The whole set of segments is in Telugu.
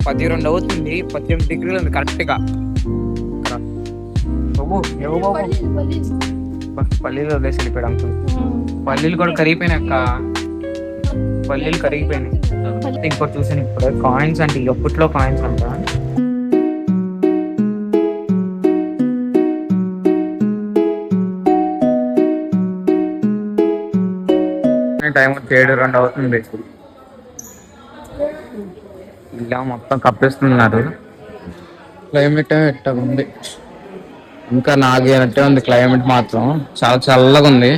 12 అవుతుంది. 18 డిగ్రీలు ఉంది కరెక్ట్ గా. పల్లీలు వదిలేసి వెళ్ళిపోయాడు అంకుల్. పల్లీలు కూడా కరిగిపోయినాయి అక్క. పల్లీలు కరిగిపోయినాయి. ఇంకోటి చూసాను ఇప్పుడు, కాయిన్స్ అంటే అప్పట్లో కాయిన్స్ అంట. టైం 7:02 అవుతుంది. ఇలా మొత్తం కప్పిస్తున్నారు. క్లైమేట్ ఎట్ట ఉంది, ఇంకా నాగేనట్టే ఉంది క్లైమేట్ మాత్రం. చాలా చల్లగా ఉంది,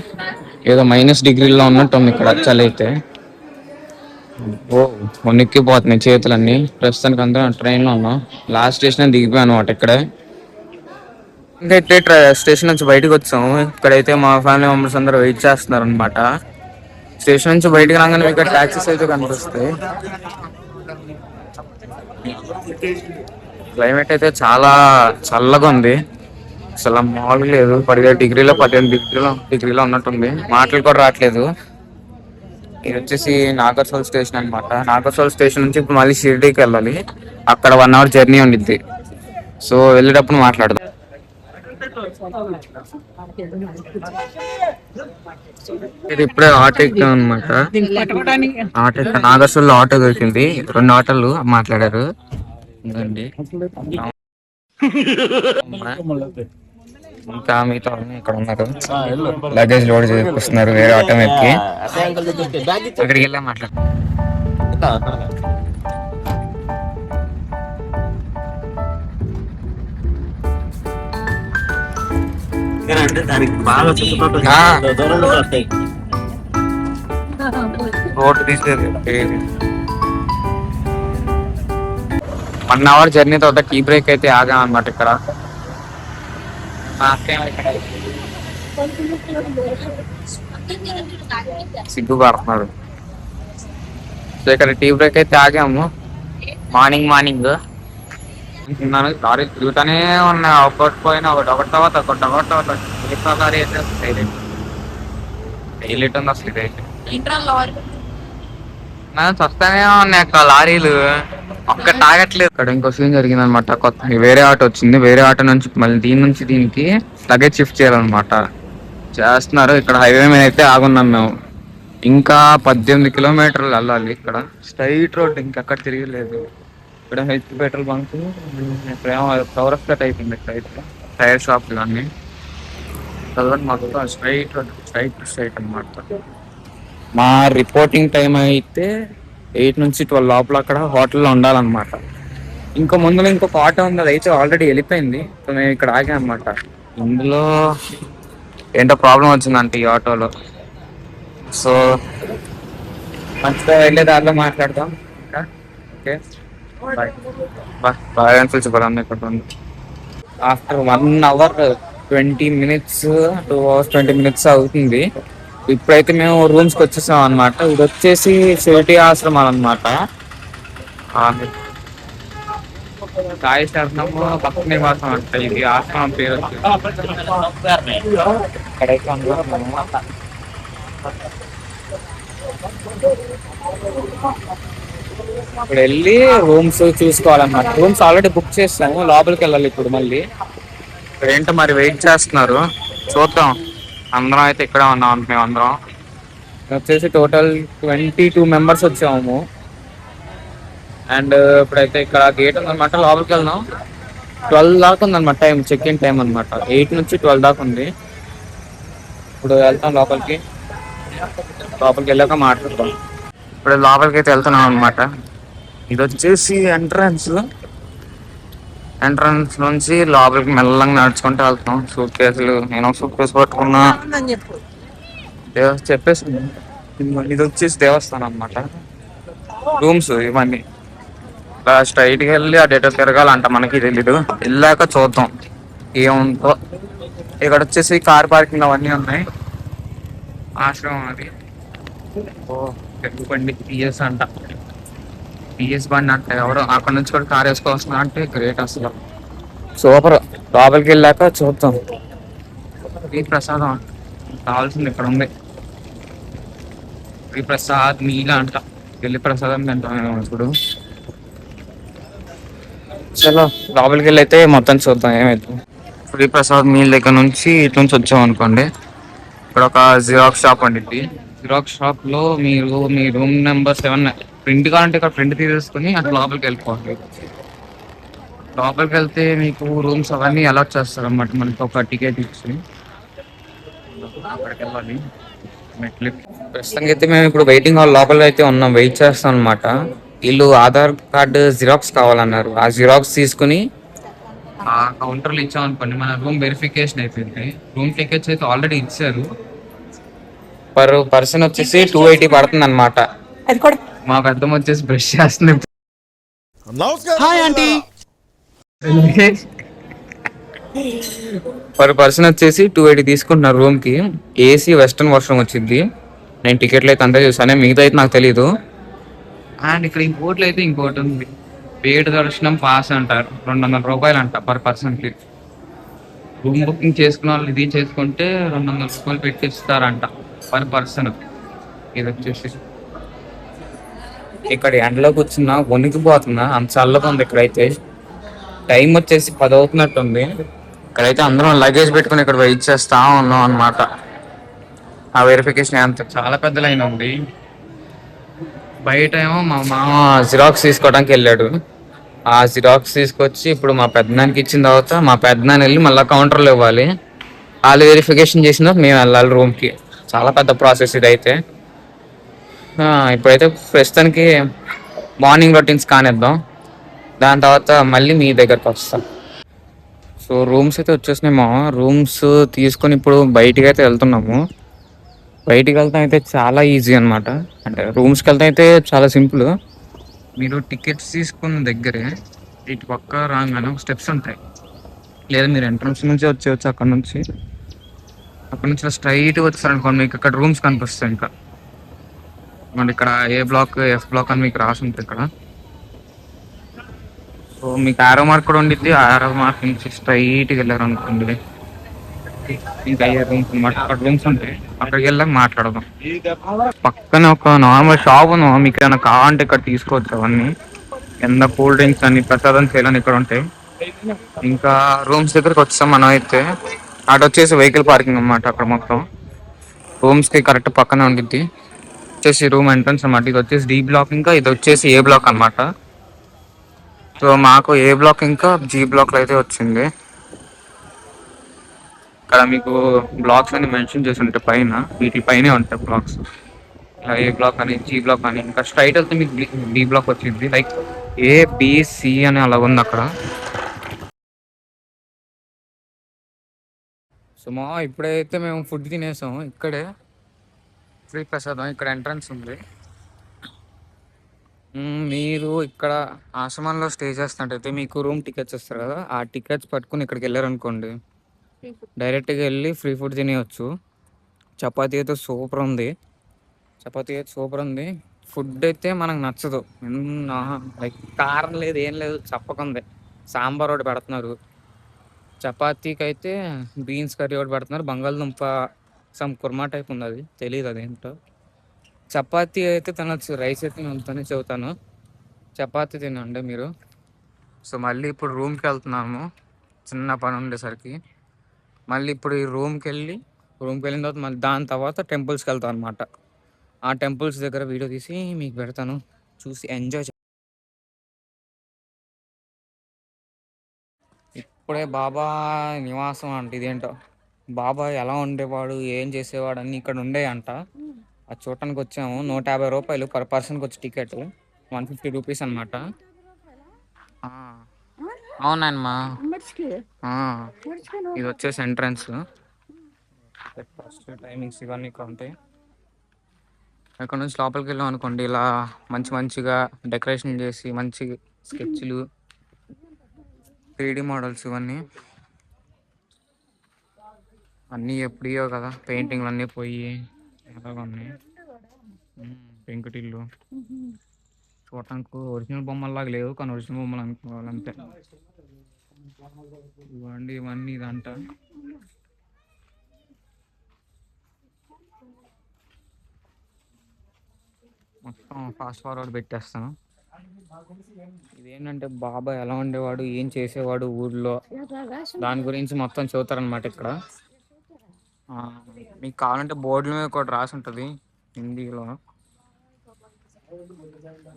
ఏదో -డిగ్రీలో ఉన్నట్టు ఉంది ఇక్కడ చలి అయితే. ఓ వణిక్కిపోతున్నాయి చేతులన్నీ. ప్రస్తుతానికి అంతా ట్రైన్ లో ఉన్నాం. లాస్ట్ స్టేషన్ దిగిపోయాను అనమాట ఇక్కడే. ఇంకైతే స్టేషన్ నుంచి బయటకు వచ్చాము. ఇక్కడైతే మా ఫ్యామిలీ మెంబర్స్ అందరూ వెయిట్ చేస్తున్నారు అనమాట. స్టేషన్ నుంచి బయటకు రాగానే ఇక్కడ టాక్సీస్ అయితే కనిపిస్తాయి. క్లైమేట్ అయితే చాలా చల్లగా ఉంది, అసలు మామూలుగా లేదు. 18 డిగ్రీలో ఉన్నట్టుంది. మాటలు కూడా రావట్లేదు. ఇది వచ్చేసి నాగర్సోల్ స్టేషన్ అనమాట. నాగర్సోల్ స్టేషన్ నుంచి ఇప్పుడు మళ్ళీ షిర్డీకి వెళ్ళాలి. అక్కడ 1 అవర్ జర్నీ ఉండిద్ది. సో వెళ్ళేటప్పుడు మాట్లాడదాం. ఇది ఇప్పుడే ఆటో ఎక్కాం అనమాట. ఆటో నాగర్సోల్ ఆటో దొరికింది. 2 ఆటోలు మాట్లాడారు. ఇంకా మీతో ఇక్కడ ఉన్నారు, లగేజ్ లోడ్ చేసుకొస్తున్నారు వేరే ఆటో ఎక్కి. అక్కడికి వెళ్ళా మాట్లాడు. రోడ్ తీసేది 1 అవర్ జర్నీ తర్వాత టీ బ్రేక్ అయితే ఆగాం అనమాట ఇక్కడ. సిగ్గుపడుతున్నాడు. సో ఇక్కడ టీ బ్రేక్ అయితే ఆగాము. మార్నింగ్ లారీ తిరుగుతానే ఉన్నా. ఒకటి పోయినా ఒకటి తర్వాత లారీ అయితే హైలైట్ ఉంది అసలు. ఇదైతే వస్తానే ఉన్నాయి అక్క లారీలు, ఒక్క తాగట్లేదు. ఇక్కడ ఇంకో సీన్ జరిగింది అనమాట. కొత్త వేరే ఆటో వచ్చింది. వేరే ఆటో నుంచి మళ్ళీ దీని నుంచి దీనికి లగేజ్ షిఫ్ట్ చేయాలన్నమాట. చేస్తున్నారు. ఇక్కడ హైవే మీద అయితే ఆగున్నాం మేము. ఇంకా 18 కిలోమీటర్లు వెళ్ళాలి. ఇక్కడ స్ట్రైట్ రోడ్, ఇంకెక్కడ తిరగలేదు. ఇక్కడ హెచ్ పెట్రోల్ బంక్, ఇప్పుడేమో ఫ్లవర్ కట్ అయిపోయింది. ఇక్కడ టైర్ షాప్ కానీ మొత్తం స్ట్రైట్ రోడ్, స్ట్రైట్ అనమాట. మా రిపోర్టింగ్ టైం అయితే 8 నుంచి 12 లోపల అక్కడ హోటల్లో ఉండాలన్నమాట. ఇంకో ముందులో ఇంకొక ఆటో ఉంది, అది అయితే ఆల్రెడీ వెళ్ళిపోయింది. సో మేము ఇక్కడ ఆగాం అనమాట. ఇందులో ఏంటో ప్రాబ్లం వచ్చిందంట ఈ ఆటోలో. సో మంచిగా వెళ్ళే దారిలో మాట్లాడదాం. ఓకే బాయ్ అని పిలిచిపోరాను. ఇక్కడ after 1 hour 20 minutes 2 hours 20 minutes అవుతుంది. ఇప్పుడైతే మేము రూమ్స్ కి వచ్చేసాం అనమాట. ఇది వచ్చేసి షిరిడి ఆశ్రమాలు అనమాట. సాయి శరణము భక్త నివాసం అంట ఇది ఆశ్రమం పేరు. ఇక్కడైతే ఇప్పుడు వెళ్ళి రూమ్స్ చూసుకోవాలన్నమాట. రూమ్స్ ఆల్రెడీ బుక్ చేస్తాము. లోపలికి వెళ్ళాలి ఇప్పుడు మళ్ళీ. ఇప్పుడు ఏంటో మరి వెయిట్ చేస్తున్నారు, చూద్దాం. అందరం అయితే ఇక్కడ ఉన్నాం. మేము అందరం వచ్చేసి టోటల్ 22 మెంబర్స్ వచ్చాము. అండ్ ఇప్పుడైతే ఇక్కడ గేట్ ఉందన్నమాట. లోపలికి వెళ్దాం. 12 దాకా ఉందన్నమాట టైం, చెక్ ఇన్ టైం అనమాట. 8 నుంచి 12 దాకా ఉంది. ఇప్పుడు వెళ్తాం లోపలికి వెళ్ళాక మాట్లాడతాం. ఇప్పుడు లోపలికి అయితే వెళ్తున్నాం అనమాట. ఇది వచ్చేసి ఎంట్రన్స్ నుంచి లోపలికి మెల్లగా నడుచుకుంటూ వెళ్తాం. సూట్ కేసులు, నేను సూట్ కేసు పట్టుకున్నా. చెప్పేసి ఇది వచ్చేసి దేవస్థానం అనమాట. రూమ్స్ ఇవన్నీ స్ట్రైట్ గా వెళ్ళి అటు ఎటో తిరగాలంట, మనకి తెలీదు. వెళ్ళాక చూద్దాం ఏముందో. ఇక్కడ వచ్చేసి కార్ పార్కింగ్ అవన్నీ ఉన్నాయి. ఆశ్రమం అది. ఓ తెలుగు బండి పిఎస్ అంట. పిఎస్ బండి అంటే ఎవరో అక్కడ నుంచి కూడా కార్ వేసుకోవాల్సిన అంటే గ్రేట్ అసలు. సూపర్. లోపలికి వెళ్ళాక చూద్దాం. ఈ ప్రసాదం కావాల్సింది ఇక్కడ ఉంది. ఈ ప్రసాద్ నీళ్ళ అంట. వెళ్ళి ప్రసాదం తింటాం ఇప్పుడు. చలో లోపలికి వెళ్ళి అయితే మొత్తం చూద్దాం ఏమైతే. శ్రీ ప్రసాద్ మీల్ దగ్గర నుంచి ఇటు నుంచి వచ్చాం అనుకోండి, ఇక్కడ ఒక జిరాక్స్ షాప్ ఉండిద్ది. జిరాక్స్ షాప్ లో మీరు మీ రూమ్ నెంబర్ 7 ప్రింట్ కావాలంటే ఇక్కడ ప్రింట్ తీసేసుకుని అట్లా లోపలికి వెళ్ళిపోవాలి. లోపలికి వెళ్తే మీకు రూమ్స్ అవన్నీ అలాట్ చేస్తారు అన్నమాట, మనకి ఒక టికెట్ ఇచ్చి అక్కడికి వెళ్ళాలి. మెట్లు ప్రస్తుతానికి అయితే మేము ఇప్పుడు వెయిటింగ్ హాల్ లోపల అయితే ఉన్నాం, వెయిట్ చేస్తాం అనమాట. వీళ్ళు ఆధార్ కార్డు జిరాక్స్ కావాలన్నారు, ఆ జిరాక్స్ తీసుకుని ఆ కౌంటర్లో ఇచ్చాం అనుకోండి మన రూమ్ వెరిఫికేషన్ అయిపోయింది. రూమ్ టికెట్స్ అయితే ఆల్రెడీ ఇచ్చారు. పర్ పర్సన్ వచ్చేసి 280 పడుతుంది అనమాట. మా పెద్దమ్మ వచ్చేసి బ్రష్ చేస్తుంది. Hi aunty. పర్ పర్సన్ వచ్చేసి 280 తీసుకుంటున్నారు రూమ్ కి. ఏసీ వెస్టర్న్ వాష్రూమ్ వచ్చింది. నేను టికెట్లు అయితే అంతా చూసాను, మిగతా అయితే నాకు తెలీదు. అండ్ ఇక్కడ ఇంకోటి అయితే ఇంకోటి ఉంది, పేడ్ దర్శనం పాస్ అంటారు, 200 రూపాయలు అంట పర్ పర్సన్ కి. రూమ్ బుకింగ్ చేసుకున్న వాళ్ళు ఇది చేసుకుంటే 200 రూపాయలు పెట్టిస్తారంట పర్ పర్సన్. ఇది వచ్చేసి ఇక్కడ ఎండలో కూర్చున్నా వణికిపోతున్నా, అంత చల్లగా ఉంది ఇక్కడైతే. టైం వచ్చేసి 10 అవుతున్నట్టుంది. ఇక్కడైతే అందరం లగేజ్ పెట్టుకుని ఇక్కడ వెయిట్ చేస్తా ఉన్నాం అనమాట. ఆ వెరిఫికేషన్ అంత చాలా పెద్ద లైన్ ఉంది. బయట ఏమో మా మామ జిరాక్స్ తీసుకోవడానికి వెళ్ళాడు. ఆ జిరాక్స్ తీసుకొచ్చి ఇప్పుడు మా పెద్దనానికి ఇచ్చిన తర్వాత మా పెద్దనాన్ని వెళ్ళి మళ్ళీ కౌంటర్లో ఇవ్వాలి. వాళ్ళు వెరిఫికేషన్ చేసిన తర్వాత మేము వెళ్ళాలి రూమ్కి. చాలా పెద్ద ప్రాసెస్ ఇదైతే. ఇప్పుడైతే ప్రస్తుతానికి మార్నింగ్ రొటీన్స్ కానిద్దాం, దాని తర్వాత మళ్ళీ మీ దగ్గరకు వస్తాం. సో రూమ్స్ అయితే వచ్చేసినాయి. మా రూమ్స్ తీసుకొని ఇప్పుడు బయటికి అయితే వెళ్తున్నాము. బయటికి వెళ్తాం అయితే చాలా ఈజీ అనమాట. అంటే రూమ్స్కి వెళ్తాం అయితే చాలా సింపుల్. మీరు టికెట్స్ తీసుకున్న దగ్గరే ఇటు పక్క రాగానే స్టెప్స్ ఉంటాయి, లేదా మీరు ఎంట్రన్స్ నుంచి వచ్చేయచ్చు. అక్కడ నుంచి స్ట్రైట్గా వచ్చారనుకోండి మీకు అక్కడ రూమ్స్ కనిపిస్తాయి. ఇంకా మళ్ళీ ఇక్కడ ఏ బ్లాక్ ఎఫ్ బ్లాక్ అని మీకు రాసి ఉంటుంది ఇక్కడ. సో మీకు ఆరో మార్క్ కూడా ఉండిద్ది. ఆరో మార్క్ నుంచి స్ట్రైట్గా వెళ్ళారు అనుకోండి ఇంకా అయ్యే రూమ్స్ అనమాట. అక్కడ రూమ్స్ ఉంటాయి, అక్కడికి వెళ్ళాక మాట్లాడదాం. పక్కనే ఒక నార్మల్ షాప్ ఉంది, మీకు ఏమైనా కావాలంటే ఇక్కడ తీసుకోవచ్చు. అవన్నీ కింద కూల్ డ్రింక్స్ అని ప్రసాదం చేయాలని ఇక్కడ ఉంటాయి. ఇంకా రూమ్స్ దగ్గరకు వచ్చాం మనం అయితే. అటు వచ్చేసి వెహికల్ పార్కింగ్ అనమాట. అక్కడ మొత్తం రూమ్స్కి కరెక్ట్ పక్కనే ఉండిద్ది. వచ్చేసి రూమ్ ఎంట్రన్స్ అనమాట. ఇది వచ్చేసి డి బ్లాక్, ఇంకా ఇది వచ్చేసి ఏ బ్లాక్ అనమాట. సో మాకు ఏ బ్లాక్ ఇంకా జీ బ్లాక్లో అయితే వచ్చింది. ఇక్కడ మీకు బ్లాక్స్ అని మెన్షన్ చేసి ఉంటాయి పైన, వీటి పైనే ఉంటాయి బ్లాక్స్. ఇలా ఏ బ్లాక్ అని జీ బ్లాక్ అని, ఇంకా స్ట్రైట్ వెళ్తే మీకు డి బ్లాక్ వచ్చింది. లైక్ ఏబిసి అని అలా ఉంది అక్కడ. సో ఇప్పుడైతే మేము ఫుడ్ తినేసాం ఇక్కడే. శ్రీ ప్రసాదం ఇక్కడ ఎంట్రన్స్ ఉంది. మీరు ఇక్కడ ఆశ్రమంలో స్టే చేస్తున్నట్టయితే మీకు రూమ్ టికెట్స్ ఇస్తారు కదా, ఆ టికెట్స్ పట్టుకుని ఇక్కడికి వెళ్ళారనుకోండి డైరెక్ట్గా వెళ్ళి ఫ్రీ ఫుడ్ తినేయచ్చు. చపాతీ అయితే సూపర్ ఉంది. ఫుడ్ అయితే మనకు నచ్చదు, లైక్ కారం లేదు ఏం లేదు, చప్పకుంది. సాంబార్ ఒకటి పెడుతున్నారు, చపాతీకి అయితే బీన్స్ కర్రీ ఒకటి పెడుతున్నారు, బంగాళదుంప సమ్ కుర్మా టైప్ ఉంది, అది తెలియదు అదేంటో. చపాతీ అయితే తినొచ్చు, రైస్ అయితే నేను అంతనే చెబుతాను. చపాతీ తినండి మీరు. సో మళ్ళీ ఇప్పుడు రూమ్కి వెళ్తున్నాము, చిన్న పని ఉండేసరికి. మళ్ళీ ఇప్పుడు ఈ రూమ్కి వెళ్ళిన తర్వాత మళ్ళీ దాని తర్వాత టెంపుల్స్కి వెళ్తాం అనమాట. ఆ టెంపుల్స్ దగ్గర వీడియో తీసి మీకు పెడతాను, చూసి ఎంజాయ్. ఇప్పుడే బాబా నివాసం అంట. ఇదేంటో బాబా ఎలా ఉండేవాడు, ఏం చేసేవాడు అన్నీ ఇక్కడ ఉండే అంట. అది చూడటానికి వచ్చాము. 150 రూపాయలు పర్ పర్సన్కి వచ్చి టికెట్, 150 రూపీస్ అనమాట. అవునమ్మా. ఇది వచ్చేసి ఎంట్రన్స్. ఫస్ట్ టైమింగ్స్ ఇవన్నీ ఇక్కడ ఉంటాయి. ఇక్కడ నుంచి లోపలికి వెళ్ళాం అనుకోండి, ఇలా మంచిగా డెకరేషన్ చేసి మంచి స్కెచ్లు, 3D మోడల్స్ ఇవన్నీ అన్నీ ఎప్పుడో కదా, పెయింటింగ్లు అన్నీ పోయి ఎలాగ ఉన్నాయి. పెంకుటిల్లు చూడటానికి ఒరిజినల్ బొమ్మల్లాగా లేవు, కానీ ఒరిజినల్ బొమ్మలు అనుకోవాలంతే. ఇవన్నీ ఇదంట. మొత్తం ఫాస్ట్ ఫార్వర్డ్ పెట్టేస్తాను. ఇదేంటంటే బాబా ఎలా ఉండేవాడు, ఏం చేసేవాడు ఊర్లో, దాని గురించి మొత్తం చదువుతారనమాట ఇక్కడ. ఆ, మీకు కావాలంటే బోర్డుల మీద కూడా రాసి ఉంటుంది హిందీలో.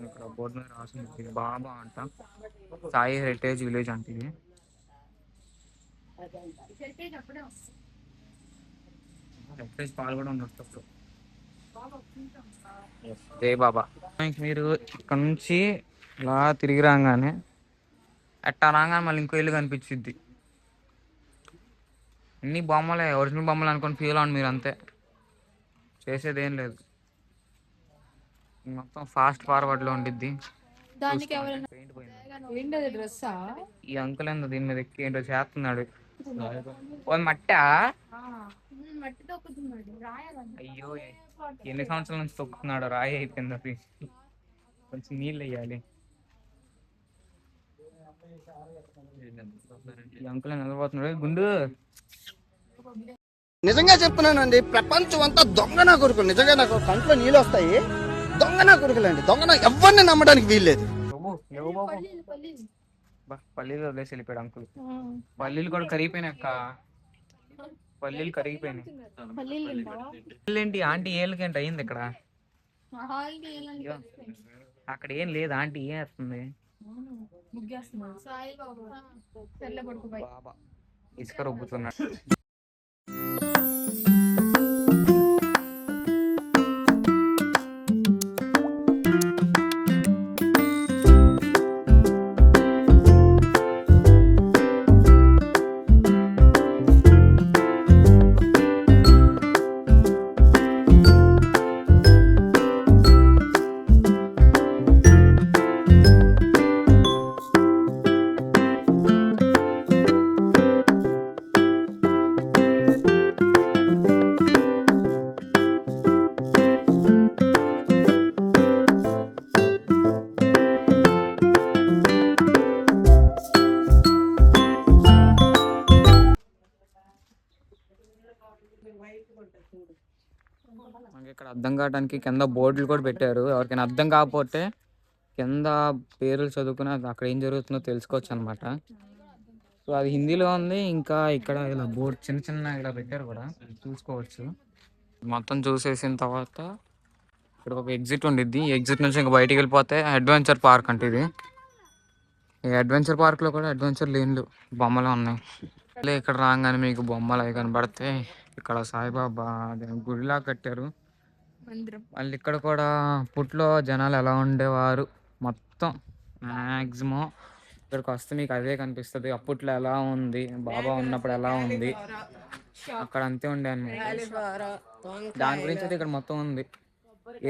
ఇక్కడ బోర్డు మీద రాసి ఉంటుంది బాబా అంట, సాయి హెరిటేజ్ విలేజ్ అంటే ఇది. హెరిటేజ్ పాలు కూడా ఉండొచ్చు. జై బాబా. మీరు ఇక్కడ నుంచి ఇలా తిరిగి రాగానే ఎట్టా రాగానే మళ్ళీ ఇంకో ఇల్లు కనిపించిద్ది. అన్ని బొమ్మలే, ఒరిజినల్ బొమ్మలు అనుకొని ఫీల్ అవ్వండి మీరు, అంతే, చేసేది ఏం లేదు. మొత్తం ఫాస్ట్ ఫార్వర్డ్ లో ఉండిద్ది. పెయింట్ పోయింది. ఈ అంకుల్ ఏందో దీని మీద ఎక్కి ఏంటో చేస్తున్నాడు. ఓ మట్టా, అయ్యో ఎన్ని సంవత్సరాల నుంచి తొక్కుతున్నాడు, రాయి అయిపోయింది అది. కొంచెం నీళ్ళు వేయాలి. ఈ అంకుల్ నిలబోతున్నాడు. గుండు నిజంగా చెప్తున్నానండి, ప్రపంచం అంతా దొంగ నా కొడుకులు. నిజంగా నాకు కంట్లో నీళ్ళు వస్తాయి. దొంగ నా కొడుకులండి, దొంగ నా ఎవరిని నమ్మడానికి వీల్లేదు. పల్లీలు వదిలేసి వెళ్ళిపోయాడు అంకుల్. పల్లీలు కూడా కరిగిపోయినాయి అక్క, పల్లీలు కరిగిపోయినాయి. ఏంటి ఆంటీ ఏళ్ళకేంటి అయింది ఇక్కడ? అక్కడ ఏం లేదు, ఆంటీ ఏం వేస్తుంది? బాబా ఇసుక రుబ్బుతున్నాడు. మనకి ఇక్కడ అర్థం కావడానికి కింద బోర్డులు కూడా పెట్టారు. ఎవరికైనా అర్థం కాకపోతే కింద పేర్లు చదువుకుని అక్కడ ఏం జరుగుతుందో తెలుసుకోవచ్చు అనమాట. సో అది హిందీలో ఉంది. ఇంకా ఇక్కడ ఇలా బోర్డు చిన్న చిన్న ఇలా పెట్టారు కూడా, చూసుకోవచ్చు. మొత్తం చూసేసిన తర్వాత ఇక్కడ ఒక ఎగ్జిట్ ఉండిద్ది. ఈ ఎగ్జిట్ నుంచి ఇంకా బయటికి వెళ్ళిపోతే అడ్వెంచర్ పార్క్ అంటే ఇది. ఈ అడ్వెంచర్ పార్క్లో కూడా అడ్వెంచర్ లేన్లు బొమ్మలు ఉన్నాయి. ఇక్కడ రాగానే మీకు బొమ్మలు అవి కనబడితే, ఇక్కడ సాయిబాబా గుడిలా కట్టారు. మళ్ళీ ఇక్కడ కూడా అప్పట్లో జనాలు ఎలా ఉండేవారు మొత్తం మ్యాక్సిమం ఇక్కడికి వస్తే మీకు అదే కనిపిస్తుంది. అప్పట్లో ఎలా ఉంది, బాబా ఉన్నప్పుడు ఎలా ఉంది, అక్కడ అంతే ఉండే అన్నమాట. దాని గురించి అయితే ఇక్కడ మొత్తం ఉంది.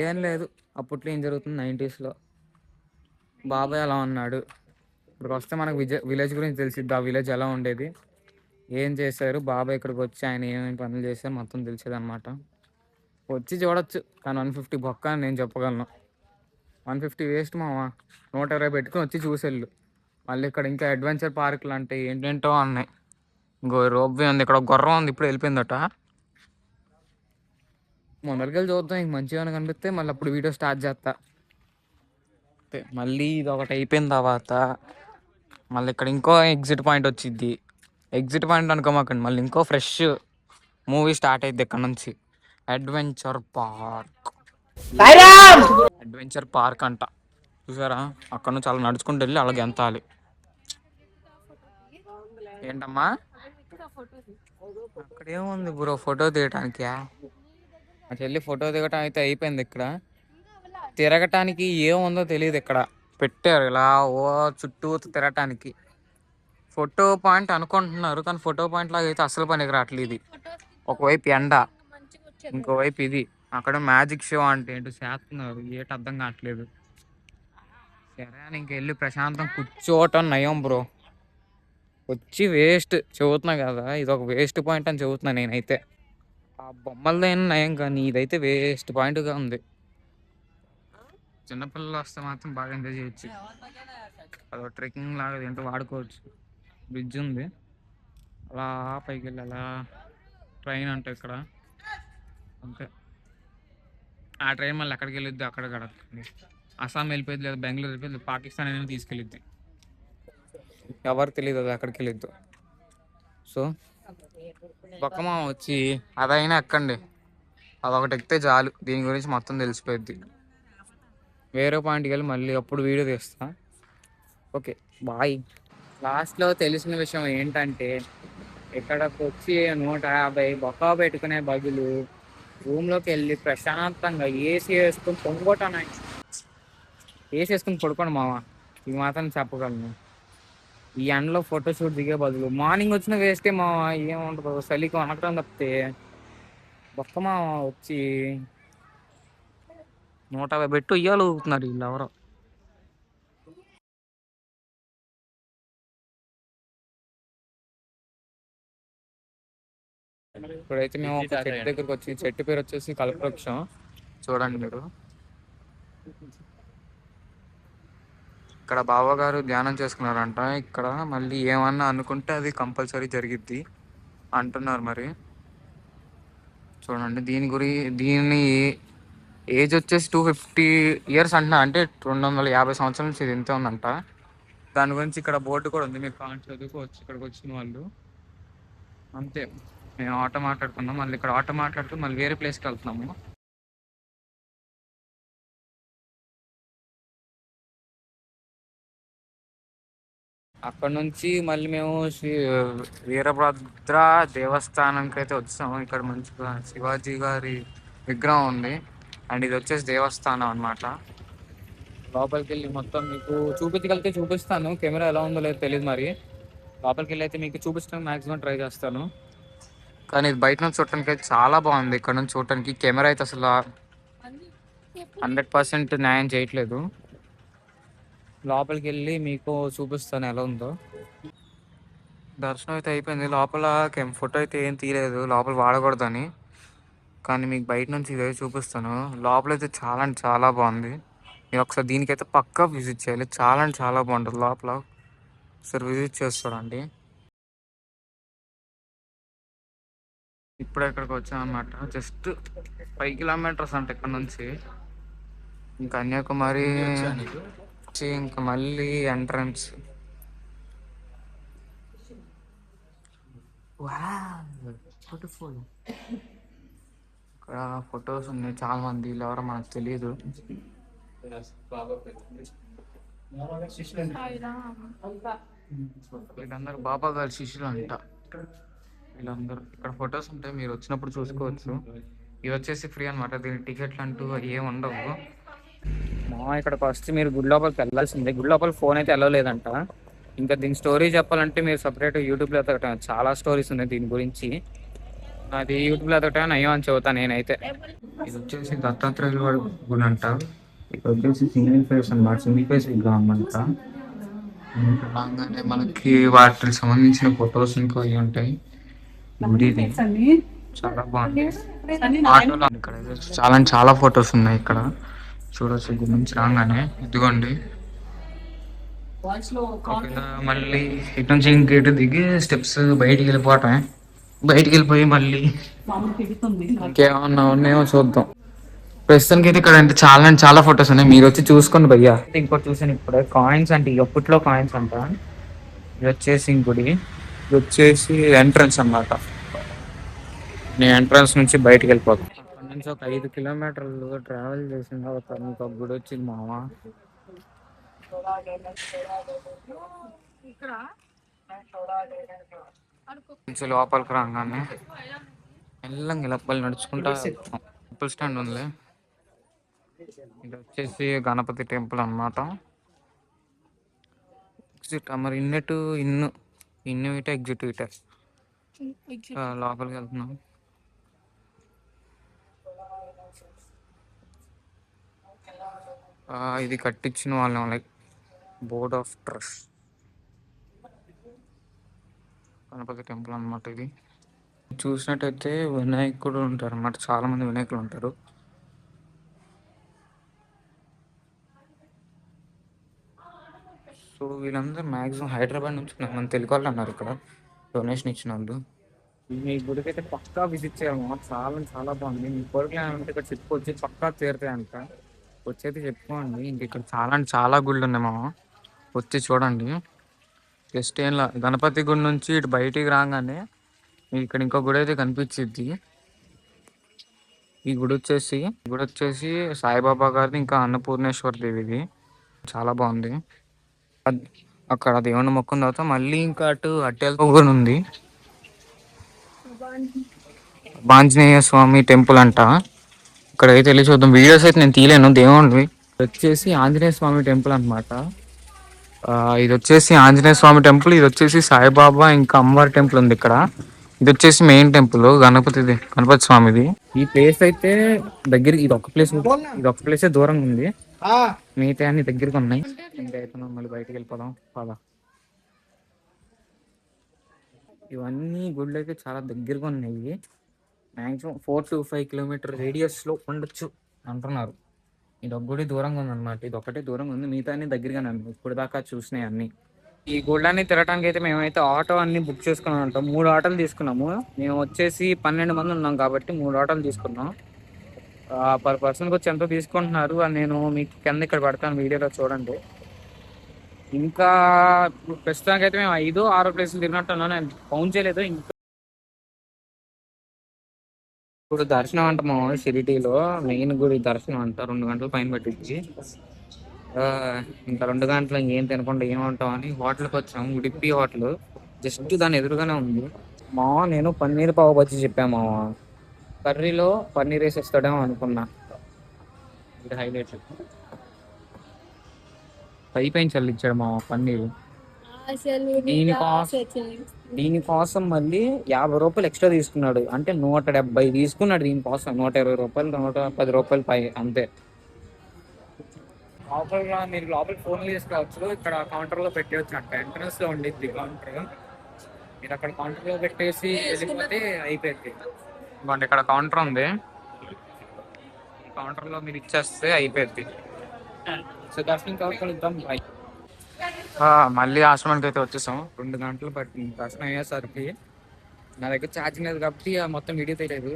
ఏం లేదు, అప్పట్లో ఏం జరుగుతుంది 90s బాబా ఎలా ఉన్నాడు. ఇక్కడికి వస్తే మనకు విలేజ్ గురించి తెలిసిద్ది. ఆ విలేజ్ ఎలా ఉండేది, ఏం చేశారు, బాబా ఇక్కడికి వచ్చి ఆయన ఏమేమి పనులు చేశారు మొత్తం తెలిసేది అనమాట. వచ్చి చూడొచ్చు, కానీ 150 బొక్క అని నేను చెప్పగలను. 150 వేస్ట్ మావా, 120 పెట్టుకుని వచ్చి చూసేళ్ళు. మళ్ళీ ఇక్కడ ఇంకా అడ్వెంచర్ పార్కులు అంటే ఏంటేంటో ఉన్నాయి. ఇంకో రోప్వే ఉంది, ఇక్కడ గుర్రం ఉంది, ఇప్పుడు వెళ్ళిపోయిందట. మొదటికెళ్ళి చూద్దాం, ఇంక మంచిగా కనిపిస్తే మళ్ళీ అప్పుడు వీడియో స్టార్ట్ చేస్తా. మళ్ళీ ఇది ఒకటి అయిపోయిన తర్వాత మళ్ళీ ఇక్కడ ఇంకో ఎగ్జిట్ పాయింట్ వచ్చిద్ది. ఎగ్జిట్ పాయింట్ అనుకోమాకండి, మళ్ళీ ఇంకో ఫ్రెష్ మూవీ స్టార్ట్ అయింది ఇక్కడ నుంచి. అడ్వెంచర్ పార్క్, అడ్వెంచర్ పార్క్ అంట. చూసారా, అక్కడ నుంచి అలా నడుచుకుంటూ వెళ్ళి అలాగే గెంతాలి. ఏంటమ్మా అక్కడ ఏముంది బ్రో ఫోటో తీయటానికి? మా చెల్లి ఫోటో దిగటం అయితే అయిపోయింది. ఇక్కడ తిరగటానికి ఏముందో తెలియదు. ఇక్కడ పెట్టారు ఇలా ఓ చుట్టూ తిరగటానికి. ఫోటో పాయింట్ అనుకుంటున్నారు, కానీ ఫోటో పాయింట్ లాగా అయితే అసలు పనికి రావట్లేదు. ఇది ఒకవైపు ఎండ, ఇంకోవైపు ఇది. అక్కడ మ్యాజిక్ షో అంటే ఏంటో చేస్తున్నారు, ఏటి అర్థం కావట్లేదు. సరే అని ఇంకెళ్ళి ప్రశాంతం కూర్చోవటం నయం బ్రో. వచ్చి వేస్ట్ చెబుతున్నా కదా, ఇది ఒక వేస్ట్ పాయింట్ అని చెబుతున్నా నేనైతే. ఆ బొమ్మలదైనా నయం, కానీ ఇదైతే వేస్ట్ పాయింట్గా ఉంది. చిన్నపిల్లలు వస్తే మాత్రం బాగా ఎంజాయ్ చేయొచ్చు. అదొక ట్రెక్కింగ్ లాగా ఏంటో వాడుకోవచ్చు. బ్రిడ్జ్ ఉంది, అలా పైకి వెళ్ళి అలా ట్రైన్ అంటే ఇక్కడ అంతే. ఆ ట్రైన్ మళ్ళీ ఎక్కడికి వెళ్ళొద్దు, అక్కడ గడుతుంది. అస్సాం వెళ్ళిపోయింది, లేదా బెంగళూరు వెళ్ళిపోయింది, పాకిస్తాన్ అనేది తీసుకెళ్ళిద్ది. ఎవరు తెలియదు అది ఎక్కడికి వెళ్ళిద్దు. సో బొక్కమా వచ్చి అదైనా ఎక్కండి, అదొకటి ఎక్కితే చాలు, దీని గురించి మొత్తం తెలిసిపోద్ది. వేరే పాయింట్కి వెళ్ళి మళ్ళీ అప్పుడు వీడియో తీస్తా. Okay, bye. లాస్ట్లో తెలిసిన విషయం ఏంటంటే, ఇక్కడికి వచ్చి 150 బొక్క పెట్టుకునే బదులు రూమ్లోకి వెళ్ళి ప్రశాంతంగా ఏసీ వేసుకుని పొంగొట్టాను. ఏసీ వేసుకుని పడుకోండి మామ, ఇది మాత్రం చెప్పగలను. ఈ ఎండలో ఫోటోషూట్ దిగే బదులు మార్నింగ్ వచ్చిన వేస్తే మామ, ఏముంటుందో చలికి వనకడం తప్పితే. బొక్క మామ వచ్చి 150 పెట్టి ఉయ్యాలు ఊగుతున్నారు వీళ్ళు ఎవరో. ఇప్పుడైతే మేము ఒక చెట్టు దగ్గరకు వచ్చి, చెట్టు పేరు వచ్చేసి కల్పవృక్షం. చూడండి మీరు, ఇక్కడ బాబా గారు ధ్యానం చేసుకున్నారంట. ఇక్కడ మళ్ళీ ఏమన్నా అనుకుంటే అది కంపల్సరీ జరిగిద్ది అంటున్నారు మరి. చూడండి దీని ఏజ్ వచ్చేసి 250 ఇయర్స్ అంటున్నా, అంటే 250 సంవత్సరాల నుంచి ఇది ఇంతే ఉందంట. దాని గురించి ఇక్కడ బోర్డు కూడా ఉంది, మీరు కాంట్ చదువుకోవచ్చు ఇక్కడికి వచ్చిన వాళ్ళు. అంతే, మేము ఆటో మాట్లాడుకున్నాం, మళ్ళీ ఇక్కడ ఆటో మాట్లాడుతూ మళ్ళీ వేరే ప్లేస్కి వెళ్తున్నాము. అక్కడ నుంచి మళ్ళీ మేము శ్రీ వీరభద్ర దేవస్థానంకి అయితే వచ్చాము. ఇక్కడ మంచిగా శివాజీ గారి విగ్రహం ఉంది, అండ్ ఇది వచ్చేసి దేవస్థానం అన్నమాట. లోపలికి వెళ్ళి మొత్తం మీకు చూపించగలిగితే చూపిస్తాను, కెమెరా ఎలా ఉందో లేదో తెలియదు మరి. లోపలికి వెళ్ళి అయితే మీకు చూపించడానికి మాక్సిమం ట్రై చేస్తాను. కానీ ఇది బయట నుంచి చూడటానికి అయితే చాలా బాగుంది. ఇక్కడ నుంచి చూడటానికి కెమెరా అయితే అసలు 100% న్యాయం చేయట్లేదు. లోపలికి వెళ్ళి మీకు చూపిస్తాను ఎలా ఉందో. దర్శనం అయితే అయిపోయింది. లోపల ఫోటో అయితే ఏం తీయలేదు, లోపల వాడకూడదని. కానీ మీకు బయట నుంచి ఇదే చూపిస్తాను. లోపల అయితే చాలా అంటే చాలా బాగుంది. మీరు ఒకసారి దీనికైతే పక్కా విజిట్ చేయాలి, చాలా అంటే చాలా బాగుంటుంది లోపల. ఒకసారి విజిట్ చేస్తాడండి. ఇప్పుడు ఎక్కడికి వచ్చామన్నమాట, జస్ట్ 5 కిలోమీటర్స్ అంటే ఇక్కడ నుంచి. ఇంకా కన్యాకుమారి ఇంకా మళ్ళీ ఎంట్రన్స్. ఇక్కడ ఫొటోస్ ఉన్నాయి చాలా మంది, ఎవరో మనకు తెలియదు. వీళ్ళందరూ బాబా గారి శిష్యులు అంట. వీళ్ళందరూ ఇక్కడ ఫొటోస్ ఉంటాయి, మీరు వచ్చినప్పుడు చూసుకోవచ్చు. ఇవి వచ్చేసి ఫ్రీ అనమాట, దీని టికెట్లు అంటూ ఏమి ఉండవు. మా ఇక్కడికి వస్తే మీరు గుడి లోపలికి వెళ్ళాల్సిందే. గుడి లోపల ఫోన్ అయితే వెళ్ళలేదంట. ఇంకా దీని స్టోరీ చెప్పాలంటే మీరు సపరేట్ యూట్యూబ్లో ఎతకటం, చాలా స్టోరీస్ ఉన్నాయి దీని గురించి. అది యూట్యూబ్లో ఎతకటం నయం అని చెబుతాను నేనైతే. ఇది వచ్చేసి దత్తాత్రేయుల వాడి గుడి అంట. ఇక్కడ వచ్చేసి సింగిల్ ఫేస్ అనమాట, సింగిల్ ఫేస్ విగ్రహం అంట. రాగానే మనకి వాటికి సంబంధించిన ఫొటోస్ ఇంకా అవి ఉంటాయి. గుడిది చాలా బాగుంది. ఆటోలో ఇక్కడ చాలా చాలా ఫొటోస్ ఉన్నాయి ఇక్కడ చూడొచ్చు. గుడి నుంచి రాగానే ఇదిగోండి. మళ్ళీ ఇటు నుంచి ఇంకేటు దిగి స్టెప్స్ బయటికి వెళ్ళిపోవటమే. బయటికి వెళ్ళిపోయి మళ్ళీ ఇంకేమన్నా ఉన్నాయేమో చూద్దాం. ప్రస్తుతానికి అయితే ఇక్కడ అంటే చాలా అంటే చాలా ఫొటోస్ ఉన్నాయి, మీరు వచ్చి చూసుకోండి భయ్యా. ఇంకోటి చూసాను ఇప్పుడే, కాయిన్స్ అంటే అప్పట్లో కాయిన్స్ అంట. ఇది వచ్చేసి ఇంకోటి, ఇది వచ్చేసి ఎంట్రన్స్ అన్నమాట. నేను ఎంట్రన్స్ నుంచి బయటికి వెళ్ళిపోతాను. అక్కడ నుంచి ఒక 5 కిలోమీటర్లు ట్రావెల్ చేసిన తర్వాత మీకు ఒక గుడి వచ్చింది మామ. కొంచెం లోపలికి రాగానే మెల్లంగా లోపల నడుచుకుంటా టెంపుల్ స్టాండ్ ఉంది. ఇది వచ్చేసి గణపతి టెంపుల్ అన్నమాట. ఎగ్జిట్ మరి ఇన్ను ఇటే ఎగ్జిట్ ఇటే. లోపలికి వెళ్తున్నాం. ఇది కట్టించిన వాళ్ళం, like board of trust. Ganapati temple అన్నమాట ఇది. చూసినట్టయితే వినాయకుడు ఉంటారు అన్నమాట, చాలా మంది వినాయకులు ఉంటారు. సో వీళ్ళందరూ మ్యాక్సిమం హైదరాబాద్ నుంచి మన తెలుగు వాళ్ళు అన్నారు ఇక్కడ డొనేషన్ ఇచ్చిన వాళ్ళు. మీ గుడికి అయితే పక్కా విజిట్ చేయాలి, చాలా చాలా బాగుంది. మీ కోరికలు ఏమంటే ఇక్కడ చెప్పుకొచ్చి పక్కా తీరుతాయి అంట. వచ్చేది చెప్పుకోండి. ఇంక ఇక్కడ చాలా అంటే చాలా గుళ్ళు ఉన్నాయి మామ. వచ్చి చూడండి. జస్ట్ ఏం గణపతి గుడి నుంచి ఇటు బయటికి రాగానే ఇక్కడ ఇంకో గుడి అయితే కనిపించిద్ది. ఈ గుడి వచ్చేసి సాయిబాబా గారిది, ఇంకా అన్నపూర్ణేశ్వర దేవిది. చాలా బాగుంది. అద్- అక్కడ దేవుని మొక్కున తర్వాత మళ్ళీ ఇంకా అటు కూడా ఉంది. ఆంజనేయ స్వామి టెంపుల్ అంట. ఇక్కడైతే వెళ్ళి చూద్దాం. వీడియోస్ అయితే నేను తీయలేను దేవుడివి. ఇది వచ్చేసి ఆంజనేయ స్వామి టెంపుల్ అనమాట. ఇది వచ్చేసి ఆంజనేయ స్వామి టెంపుల్, ఇది వచ్చేసి సాయిబాబా ఇంకా అమ్మవారి టెంపుల్ ఉంది ఇక్కడ. ఇది వచ్చేసి మెయిన్ టెంపుల్ గణపతి స్వామిది. ఈ ప్లేస్ అయితే దగ్గర, ఇది ఒక్క ప్లేసే దూరంగా ఉంది. మిగతా అన్ని దగ్గరగా ఉన్నాయి. ఇంకా అయితే మనం మళ్ళీ బయటికి వెళ్ళిపోదాం పద. ఇవన్నీ గుళ్ళు అయితే చాలా దగ్గరగా ఉన్నాయి. మాక్సిమం 4 to 5 కిలోమీటర్ రేడియస్ లో ఉండొచ్చు అంటున్నారు. ఇది ఒక గుడి దూరంగా ఉంది అనమాట. ఇది ఒకటే దూరంగా ఉంది, మిగతా అన్ని దగ్గరగానే ఉంది. ఇప్పుడు దాకా చూసినాయి అన్ని. ఈ గుళ్ళని తిరగటానికి అయితే మేమైతే ఆటో అన్ని బుక్ చేసుకున్నాం అంటాం. 3 ఆటోలు తీసుకున్నాము. మేము వచ్చేసి 12 మంది ఉన్నాం కాబట్టి 3 ఆటోలు తీసుకున్నాం. పర్ పర్సన్కి వచ్చి ఎంతో తీసుకుంటున్నారు అని నేను మీకు కింద ఇక్కడ పెడతాను, వీడియోలో చూడండి. ఇంకా ప్రస్తుతానికి అయితే మేము 5-6 ప్లేసులు తిరిగినట్టున్నాం. నేను కౌంట్ చేయలేదు. ఇప్పుడు దర్శనం అంటాము షిరిడీలో, మెయిన్ గుడి దర్శనం అంట 2 గంటల పైన పట్టించి. ఇంకా 2 గంటలు ఇంకేం తినకుండా ఏమంటాం అని హోటల్కి వచ్చాము. ఉడిపి హోటల్ జస్ట్ దాని ఎదురుగానే ఉంది. నేను పన్నీర్ పావు బజ్జీ చెప్పాము. కర్రీలో పన్నీర్ వేసేస్తాడేమో అనుకున్నా. ఇది హైలైట్. పైన చల్లిచ్చాడు పన్నీర్. దీనికోసం మళ్ళీ 50 రూపాయలు ఎక్స్ట్రా తీసుకున్నాడు. అంటే 170 తీసుకున్నాడు దీనికోసం. 120 రూపాయలు, 110 రూపాయలు పై అంతే. మీరు లోపల ఫోన్లు తీసుకోవచ్చు. ఇక్కడ కౌంటర్ లో పెట్టవచ్చు అంట. ఎంట్రన్స్ లో ఉండిద్ది కౌంటర్. మీరు అక్కడ కౌంటర్ లో పెట్టేసి వెళ్ళిపోతే అయిపోయింది. ఇవ్వండి ఇక్కడ కౌంటర్ ఉంది. ఈ కౌంటర్ లో మీరు ఇచ్చేస్తే అయిపోయింది. సో దర్శనం కలుద్దాం. బాయ్. మళ్ళీ ఆశ్రమానికి అయితే వచ్చేసాం. 2 గంటలు పట్టింది దర్శనం అయ్యేసరికి. నా దగ్గర ఛార్జింగ్ లేదు కాబట్టి మొత్తం వీడియో తెలియదు.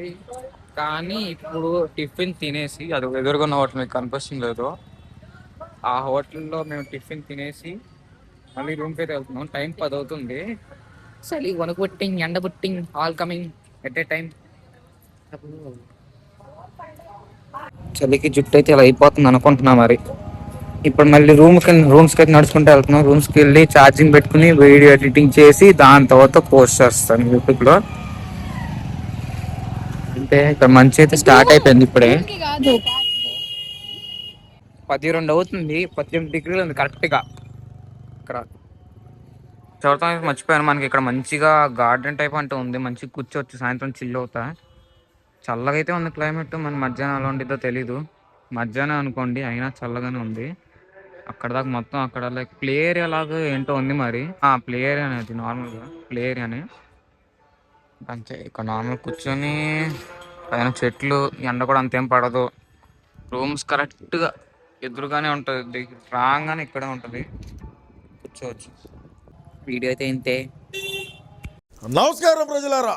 కానీ ఇప్పుడు టిఫిన్ తినేసి, అది ఎదురుకున్న హోటల్ మీకు కనిపిస్తుంది లేదు, ఆ హోటల్లో మేము టిఫిన్ తినేసి మళ్ళీ రూమ్కి అయితే వెళ్తున్నాం. టైం 10 అవుతుంది. చలి వణుకుట్టింగ్, ఎండ putting, all coming at a time. చలికి జుట్టు అయితే ఇలా అయిపోతుంది అనుకుంటున్నా. మరి ఇప్పుడు మళ్ళీ రూమ్స్కి అయితే నడుచుకుంటూ వెళ్తున్నాం. రూమ్స్కి వెళ్ళి ఛార్జింగ్ పెట్టుకుని వీడియో ఎడిటింగ్ చేసి దాని తర్వాత పోస్ట్ చేస్తాను యూట్యూబ్లో. అంటే ఇక్కడ మంచి అయితే స్టార్ట్ అయిపోయింది. ఇప్పుడే 12 అవుతుంది. 18 డిగ్రీలు ఉంది కరెక్ట్గా ఇక్కడ. చూడటానికి మర్చిపోయాను, మనకి ఇక్కడ మంచిగా గార్డెన్ టైప్ అంటూ ఉంది. మంచిగా కూర్చోవచ్చు, సాయంత్రం చిల్ అవుతా. చల్లగా అయితే ఉంది క్లైమేట్. మన మధ్యాహ్నం ఎలా ఉండిద్దో తెలీదు. మధ్యాహ్నం అనుకోండి, అయినా చల్లగానే ఉంది. అక్కడ దాకా మొత్తం అక్కడ లైక్ ప్లే ఏరియా లాగా ఏంటో ఉంది. మరి ప్లే ఏరియా అనేది నార్మల్గా ప్లే ఏరియానే అంతే. ఇక్కడ నార్మల్ కూర్చొని పైన చెట్లు, ఎండ కూడా అంతేం పడదు. రూమ్స్ కరెక్ట్గా ఎదురుగానే ఉంటుంది. రాగానే ఇక్కడే ఉంటుంది, కూర్చోవచ్చు. వీడియో అయితే ఇంతే. నమస్కారం ప్రజలారా.